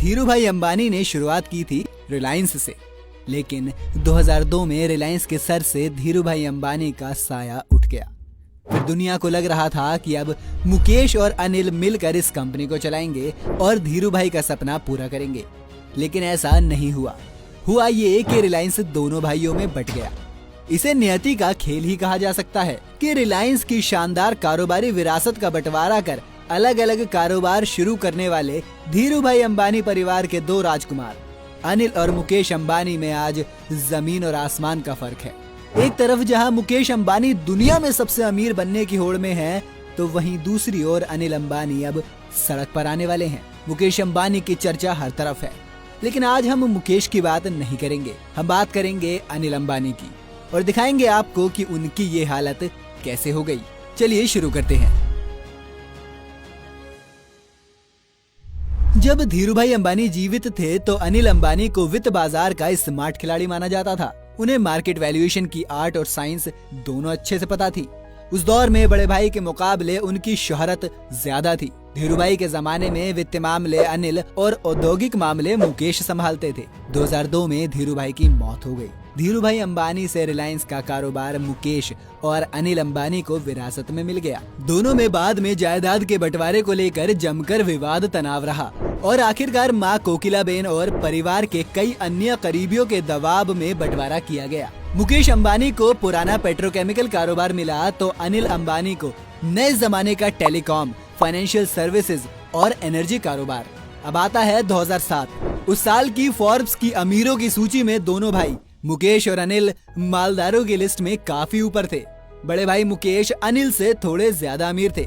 धीरूभाई अंबानी ने शुरुआत की थी रिलायंस से, लेकिन 2002 में रिलायंस के सर से धीरूभाई अंबानी का साया उठ गया। फिर दुनिया को लग रहा था कि अब मुकेश और अनिल मिलकर इस कंपनी को चलाएंगे और धीरूभाई का सपना पूरा करेंगे, लेकिन ऐसा नहीं हुआ। हुआ ये कि रिलायंस दोनों भाइयों में बट गया। इसे नियति का खेल ही कहा जा सकता है कि रिलायंस की शानदार कारोबारी विरासत का बंटवारा कर अलग अलग कारोबार शुरू करने वाले धीरूभाई अंबानी परिवार के दो राजकुमार अनिल और मुकेश अंबानी में आज जमीन और आसमान का फर्क है। एक तरफ जहां मुकेश अंबानी दुनिया में सबसे अमीर बनने की होड़ में हैं, तो वहीं दूसरी ओर अनिल अंबानी अब सड़क पर आने वाले हैं। मुकेश अंबानी की चर्चा हर तरफ है, लेकिन आज हम मुकेश की बात नहीं करेंगे, हम बात करेंगे अनिल अंबानी की और दिखाएंगे आपको कि उनकी ये हालत कैसे हो गई। चलिए शुरू करते हैं। जब धीरूभाई अंबानी जीवित थे तो अनिल अंबानी को वित्त बाजार का स्मार्ट खिलाड़ी माना जाता था। उन्हें मार्केट वैल्यूएशन की आर्ट और साइंस दोनों अच्छे से पता थी। उस दौर में बड़े भाई के मुकाबले उनकी शोहरत ज्यादा थी। धीरूभाई के जमाने में वित्त मामले अनिल और औद्योगिक मामले मुकेश संभालते थे। 2002 में धीरूभाई की मौत हो गई। धीरूभाई अंबानी से रिलायंस का कारोबार मुकेश और अनिल अंबानी को विरासत में मिल गया। दोनों में बाद में जायदाद के बंटवारे को लेकर जमकर विवाद तनाव रहा और आखिरकार मां कोकिलाबेन और परिवार के कई अन्य करीबियों के दबाव में बंटवारा किया गया। मुकेश अंबानी को पुराना पेट्रोकेमिकल कारोबार मिला तो अनिल अंबानी को नए जमाने का टेलीकॉम, फाइनेंशियल सर्विसेज और एनर्जी कारोबार। अब आता है 2007। उस साल की फोर्ब्स की अमीरों की सूची में दोनों भाई मुकेश और अनिल मालदारों की लिस्ट में काफी ऊपर थे। बड़े भाई मुकेश अनिल से थोड़े ज्यादा अमीर थे।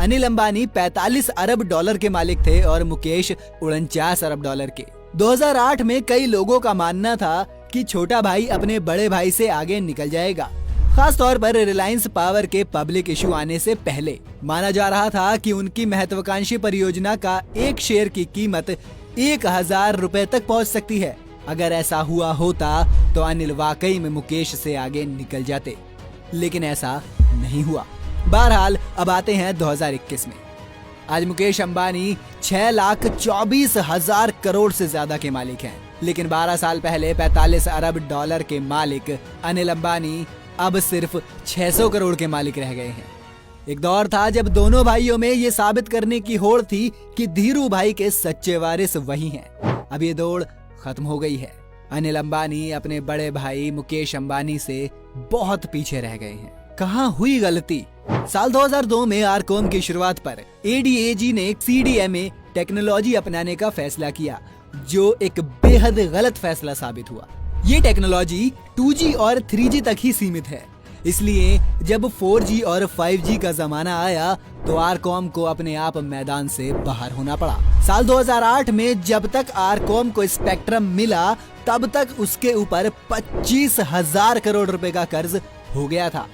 अनिल अंबानी 45 अरब डॉलर के मालिक थे और मुकेश 49 अरब डॉलर के। 2008 में कई लोगों का मानना था कि छोटा भाई अपने बड़े भाई से आगे निकल जाएगा। खास तौर पर रिलायंस पावर के पब्लिक इशू आने से पहले माना जा रहा था कि उनकी महत्वाकांक्षी परियोजना का एक शेयर की कीमत 1000 रुपए तक पहुंच सकती है। अगर ऐसा हुआ होता तो अनिल वाकई में मुकेश से आगे निकल जाते, लेकिन ऐसा नहीं हुआ। बहरहाल अब आते हैं 2021 में। आज मुकेश अंबानी 6,24,000 करोड़ से ज्यादा के मालिक हैं, लेकिन 12 साल पहले 45 अरब डॉलर के मालिक अनिल अंबानी अब सिर्फ 600 करोड़ के मालिक रह गए हैं। एक दौर था जब दोनों भाइयों में ये साबित करने की होड़ थी कि धीरू भाई के सच्चे वारिस वही हैं। अब ये दौड़ खत्म हो गई है। अनिल अंबानी अपने बड़े भाई मुकेश अंबानी से बहुत पीछे रह गए हैं। कहाँ हुई गलती? साल 2002 में आरकॉम की शुरुआत पर एडीएजी ने सीडीएमए टेक्नोलॉजी अपनाने का फैसला किया, जो एक बेहद गलत फैसला साबित हुआ। ये टेक्नोलॉजी 2G और 3G तक ही सीमित है, इसलिए जब 4G और 5G का जमाना आया तो आरकॉम को अपने आप मैदान से बाहर होना पड़ा। साल 2008 में जब तक आरकॉम को स्पेक्ट्रम मिला तब तक उसके ऊपर 25,000 करोड़ रुपए का कर्ज हो गया था,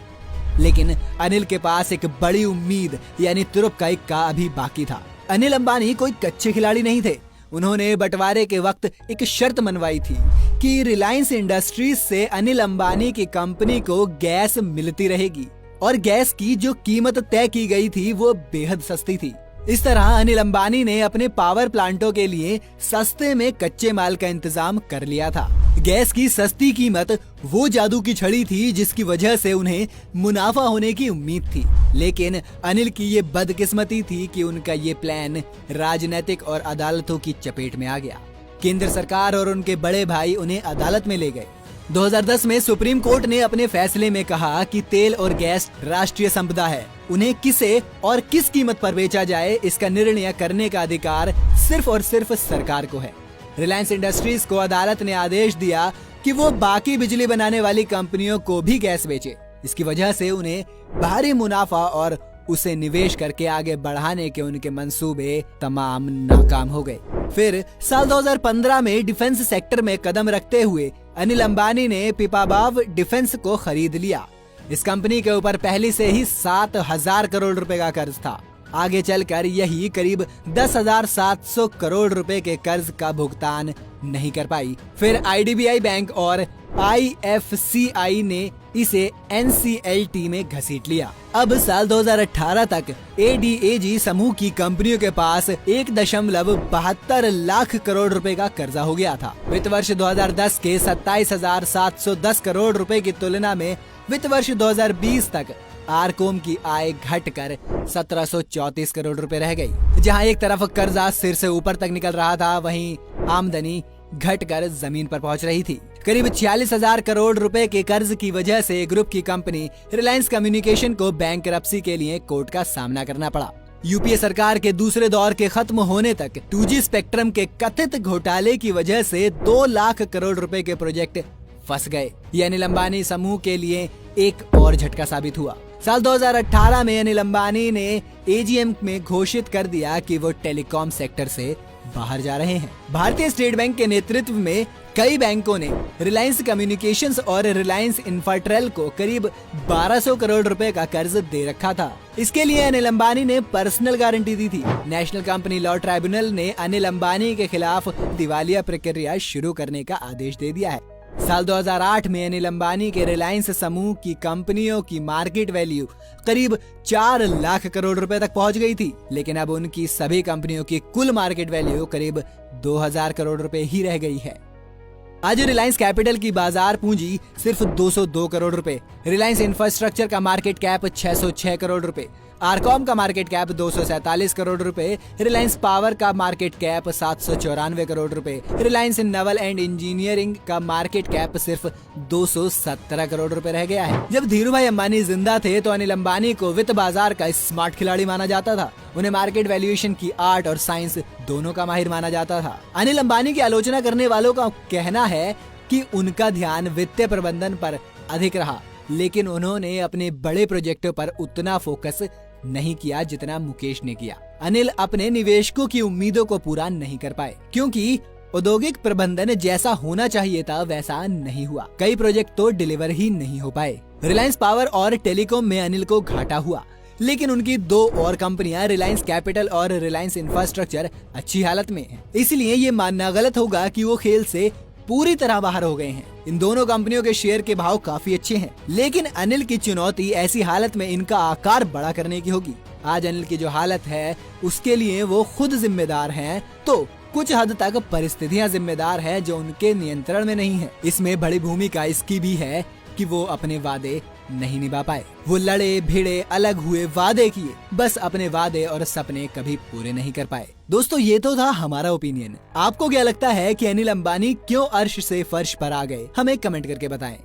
लेकिन अनिल के पास एक बड़ी उम्मीद यानी तुरुप का अभी बाकी था। अनिल अंबानी कोई कच्चे खिलाड़ी नहीं थे। उन्होंने बंटवारे के वक्त एक शर्त मनवाई थी कि रिलायंस इंडस्ट्रीज से अनिल अंबानी की कंपनी को गैस मिलती रहेगी और गैस की जो कीमत तय की गई थी वो बेहद सस्ती थी। इस तरह अनिल अंबानी ने अपने पावर प्लांटों के लिए सस्ते में कच्चे माल का इंतजाम कर लिया था। गैस की सस्ती कीमत वो जादू की छड़ी थी जिसकी वजह से उन्हें मुनाफा होने की उम्मीद थी। लेकिन अनिल की ये बदकिस्मती थी कि उनका ये प्लान राजनीतिक और अदालतों की चपेट में आ गया। केंद्र सरकार और उनके बड़े भाई उन्हें अदालत में ले गए। 2010 में सुप्रीम कोर्ट ने अपने फैसले में कहा कि तेल और गैस राष्ट्रीय संपदा है। उन्हें किसे और किस कीमत पर बेचा जाए इसका निर्णय करने का अधिकार सिर्फ और सिर्फ सरकार को है। रिलायंस इंडस्ट्रीज को अदालत ने आदेश दिया कि वो बाकी बिजली बनाने वाली कंपनियों को भी गैस बेचे। इसकी वजह से उन्हें भारी मुनाफा और उसे निवेश करके आगे बढ़ाने के उनके मंसूबे तमाम नाकाम हो गए। फिर साल 2015 में डिफेंस सेक्टर में कदम रखते हुए अनिल अंबानी ने पिपावाव डिफेंस को खरीद लिया। इस कंपनी के ऊपर पहले से ही 7,000 करोड़ रुपए का कर्ज था। आगे चलकर यही करीब 10,700 करोड़ रुपए के कर्ज का भुगतान नहीं कर पाई। फिर आईडीबीआई बैंक और आईएफसीआई ने इसे NCLT में घसीट लिया। अब साल 2018 तक ADAG समूह की कंपनियों के पास 1.72 लाख करोड़ रुपए का कर्जा हो गया था। वित्त वर्ष 2010 के 27,710 करोड़ रुपए की तुलना में वित्त वर्ष 2020 तक आरकोम की आय घटकर 1734 करोड़ रुपए रह गई। जहां एक तरफ कर्जा सिर से ऊपर तक निकल रहा था, वहीं आमदनी घटकर जमीन पर पहुंच रही थी। करीब 46,000 करोड़ रुपए के कर्ज की वजह से ग्रुप की कंपनी रिलायंस कम्युनिकेशन को बैंकरप्सी के लिए कोर्ट का सामना करना पड़ा। यूपीए सरकार के दूसरे दौर के खत्म होने तक 2G स्पेक्ट्रम के कथित घोटाले की वजह से 2 लाख करोड़ रुपए के प्रोजेक्ट फंस गए। ये अनिल अंबानी समूह के लिए एक और झटका साबित हुआ। साल 2018 में अनिल अंबानी ने AGM में घोषित कर दिया कि वो टेलीकॉम सेक्टर से बाहर जा रहे हैं। भारतीय स्टेट बैंक के नेतृत्व में कई बैंकों ने रिलायंस कम्युनिकेशंस और रिलायंस इंफ्राटेल को करीब 1200 करोड़ रुपए का कर्ज दे रखा था। इसके लिए अनिल अंबानी ने पर्सनल गारंटी दी थी। नेशनल कंपनी लॉ ट्राइब्यूनल ने अनिल अंबानी के खिलाफ दिवालिया प्रक्रिया शुरू करने का आदेश दे दिया है। साल 2008 में अनिल अंबानी के रिलायंस समूह की कंपनियों की मार्केट वैल्यू करीब 4 लाख करोड़ रुपए तक पहुंच गई थी, लेकिन अब उनकी सभी कंपनियों की कुल मार्केट वैल्यू करीब 2000 करोड़ रुपए ही रह गई है। आज रिलायंस कैपिटल की बाजार पूंजी सिर्फ 202 करोड़ रुपए, रिलायंस इंफ्रास्ट्रक्चर का मार्केट कैप 606 करोड़ रुपए, आरकॉम का मार्केट कैप 247 करोड़ रुपए, रिलायंस पावर का मार्केट कैप 794 करोड़ रुपए, रिलायंस नवल एंड इंजीनियरिंग का मार्केट कैप सिर्फ 217 करोड़ रुपए रह गया है। जब धीरू भाई अंबानी जिंदा थे तो अनिल अंबानी को वित्त बाजार का स्मार्ट खिलाड़ी माना जाता था। उन्हें मार्केट वैल्यूएशन की आर्ट और साइंस दोनों का माहिर माना जाता था। अनिल अंबानी की आलोचना करने वालों का कहना है कि उनका ध्यान वित्तीय प्रबंधन पर अधिक रहा, लेकिन उन्होंने अपने बड़े प्रोजेक्टों पर उतना फोकस नहीं किया जितना मुकेश ने किया। अनिल अपने निवेशकों की उम्मीदों को पूरा नहीं कर पाए, क्योंकि औद्योगिक प्रबंधन जैसा होना चाहिए था वैसा नहीं हुआ। कई प्रोजेक्ट तो डिलीवर ही नहीं हो पाए। रिलायंस पावर और टेलीकॉम में अनिल को घाटा हुआ, लेकिन उनकी 2 और कंपनियां रिलायंस कैपिटल और रिलायंस इंफ्रास्ट्रक्चर अच्छी हालत में हैं। इसलिए ये मानना गलत होगा कि वो खेल से पूरी तरह बाहर हो गए हैं। इन दोनों कंपनियों के शेयर के भाव काफी अच्छे हैं, लेकिन अनिल की चुनौती ऐसी हालत में इनका आकार बड़ा करने की होगी। आज अनिल की जो हालत है उसके लिए वो खुद जिम्मेदार हैं, तो कुछ हद तक परिस्थितियां जिम्मेदार है जो उनके नियंत्रण में नहीं है। इसमें बड़ी भूमिका इसकी भी है कि वो अपने वादे नहीं निभा पाए। वो लड़े भिड़े अलग हुए, वादे किए, बस अपने वादे और सपने कभी पूरे नहीं कर पाए। दोस्तों, ये तो था हमारा ओपिनियन। आपको क्या लगता है कि अनिल अंबानी क्यों अर्श से फर्श पर आ गए? हमें कमेंट करके बताएं।